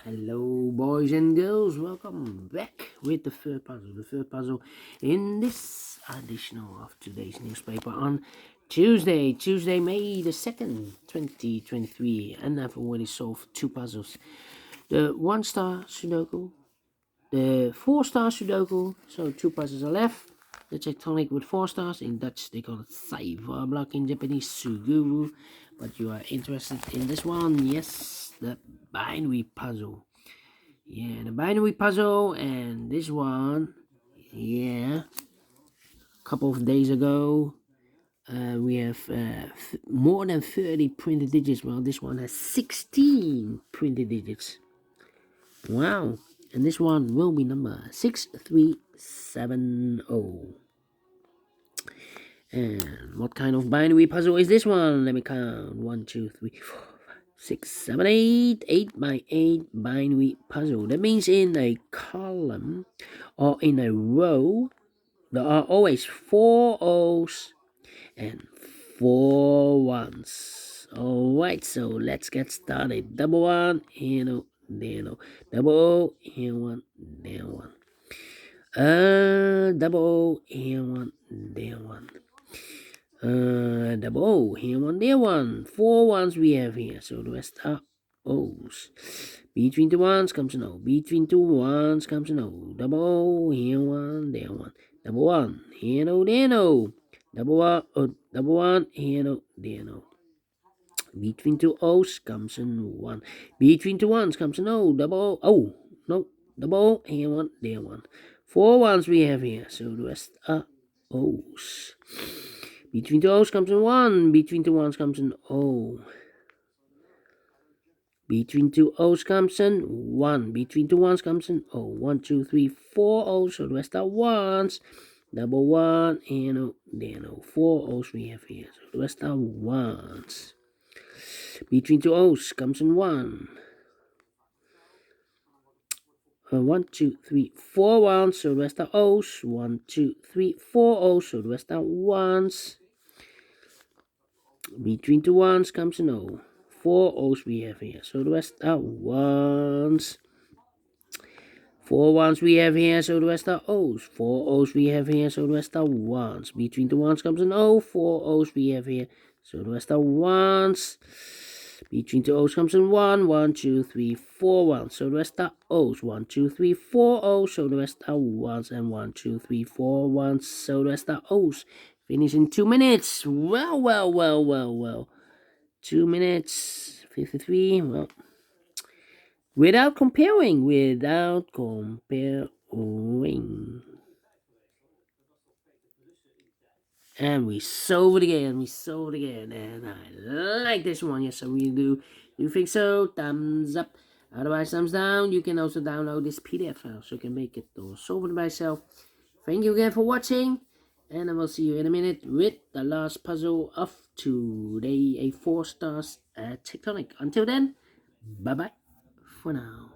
Hello boys and girls, welcome back with the third puzzle in this edition of today's newspaper on Tuesday May the 2nd 2023, and I've already solved two puzzles: the 1-star Sudoku, the 4-star Sudoku. So two puzzles are left. The tectonic with 4 stars, in Dutch they call it Cyber Block, in Japanese Suguru. But you are interested in this one, yes, the binary puzzle. Yeah, the binary puzzle, and this one, yeah, a couple of days ago, we have more than 30 printed digits. Well, this one has 16 printed digits. Wow. And this one will be number 6370. And what kind of binary puzzle is this one? Let me count. 1, 2, 3, 4, 5, 6, 7, 8. 8 by 8 binary puzzle. That means in a column or in a row, there are always 4 O's and 4 1s. Alright, so let's get started. Double 1, here no, there no. Double O, here 1, there 1. Double O, here 1, there 1. Double O, here 1, there 1. 4 1s we have here, so the rest are O's. Between the 1s comes an O. Between 2 1s comes an O. Double O, here 1, there 1. Double 1, here no, there no. Double 1, here no, there no. Between 2 O's comes an 1. Between 2 1s comes an O. Double O, oh, no. Double O, here 1, there 1. 4 1s we have here, so the rest are O's. Between 2 O's comes an 1. Between 2 1s comes an O. Between 2 O's comes an 1. Between 2 1s comes an O. 1, 2, 3, 4 O's, so the rest are 1s. Double 1, here no, there no. 4 O's we have here, so the rest are 1s. Between 2 O's comes an 1. 1, 2, 3, 4 1s, so the rest are O's. 1, 2, 3, 4 O's, so the rest are 1s. Between 2 1s comes an O. 4 O's we have here, so the rest are 1s. 4 1s we have here, so the rest are O's. 4 O's we have here, so the rest are 1s. Between the 1s comes an O. 4 O's we have here, so the rest are 1s. Between the O's comes an 1. 1, 2, 3, 4 1s, so the rest are O's. 1, 2, 3, 4 O's, so the rest are 1s. And 1, 2, 3, 4 1s, so the rest are O's. Finish in 2 minutes. Well. 2 minutes, 53, well. Without comparing. And we solve it again, and I like this one, yes I really do. You think so? Thumbs up. Otherwise, thumbs down. You can also download this PDF file so you can make it or solve it by yourself. Thank you again for watching, and I will see you in a minute with the last puzzle of today, a 4 stars tectonic. Until then, bye bye for now.